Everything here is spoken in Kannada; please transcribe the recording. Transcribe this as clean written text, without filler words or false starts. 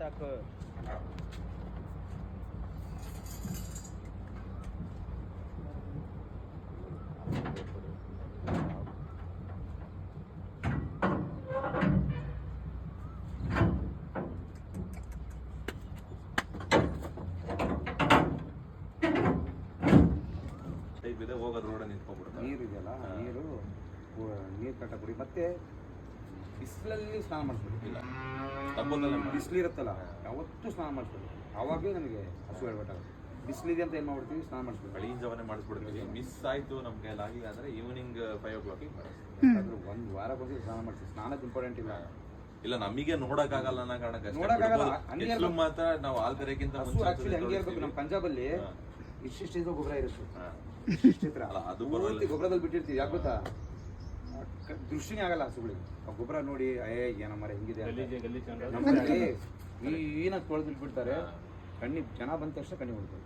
ಹಾಕು. ಹೋಗೋದು ರೋಡ ನಿಂತ್ಕೊಂಡ್ಬಿಡುತ್ತೆ. ನೀರು ಇದೆಯಲ್ಲ, ನೀರು ಕಟ್ಟ ಕುಡಿ. ಮತ್ತೆ ಬಿಸಿಲಲ್ಲಿ ಸ್ನಾನ ಮಾಡಿಸ್ಬೇಕು. ಇಲ್ಲ ತಪ್ಪದಲ್ಲೇ ಬಿಸಿಲಿರುತ್ತಲ್ಲ ಯಾವತ್ತೂ ಸ್ನಾನ ಮಾಡಿಸ್ಬೇಕು. ಆವಾಗಲೇ ನಮಗೆ ಹಸು ಹೇಳ್ಬೇಕಾಗುತ್ತೆ. ಬಿಸಿಲಿದೆ ಅಂತ ಏನು ಮಾಡ್ಬಿಡ್ತೀವಿ, ಸ್ನಾನ ಮಾಡಿಸ್ಬೇಕು. ಬೆಳಗಿನ ಜಾವನೆ ಮಾಡಿಸ್ಬಿಡ್ತೀವಿ. ಮಿಸ್ ಆಯಿತು ನಮ್ಮ ಕೈಯಲ್ಲಿ ಆಗಿಲ್ಲ ಅಂದರೆ ಈವ್ನಿಂಗ್ 5 o'clock ಮಾಡಿಸ್ತೀವಿ. ಆದರೂ ಒಂದು ವಾರಕ್ಕೊಂದು ಸ್ನಾನ ಮಾಡಿಸಿ. ಸ್ನಾನದ ಇಂಪಾರ್ಟೆಂಟ್ ಇಲ್ಲ. ಇಲ್ಲ ನಮಗೆ ನೋಡೋಕ್ಕಾಗಲ್ಲ ಅನ್ನೋ ಕಾರಣಕ್ಕೆ ನೋಡೋಕ್ಕಾಗಲ್ಲ. ಮಾತ್ರ ನಾವು ಹಾಲು ಕರೆಯಕ್ಕಿಂತ ಹಸು ಆಕ್ಚುಲಿ ಹಂಗೆ ಇರಬೇಕು. ನಮ್ಮ ಪಂಜಾಬಲ್ಲಿ ಇಷ್ಟಿಷ್ಟು ಗೊಬ್ಬರ ಇರುತ್ತೆ. ಇಷ್ಟಿತ್ರ ಅಲ್ಲ ಅದು ಪೂರ್ತಿ ಗೊಬ್ಬರದಲ್ಲಿ ಬಿಟ್ಟಿರ್ತೀವಿ. ಯಾಕೆ ಗೊತ್ತಾ, ದೃಷ್ಟಿನೇ ಆಗಲ್ಲ ಹಸುಗಳಿಗೆ. ಆ ಗೊಬ್ಬರ ನೋಡಿ ಏನೋ ಮರ ಹೆಂಗಿದೆ ನಮ್ಮಲ್ಲಿ ಏನಾದ್ರು ತೊಳೆದು ಬಿಟ್ಬಿಡ್ತಾರೆ. ಕಣ್ಣಿ ಜನ ಬಂದ ತಕ್ಷಣ ಕಣ್ಣಿ ಹೊಡ್ತಾರೆ.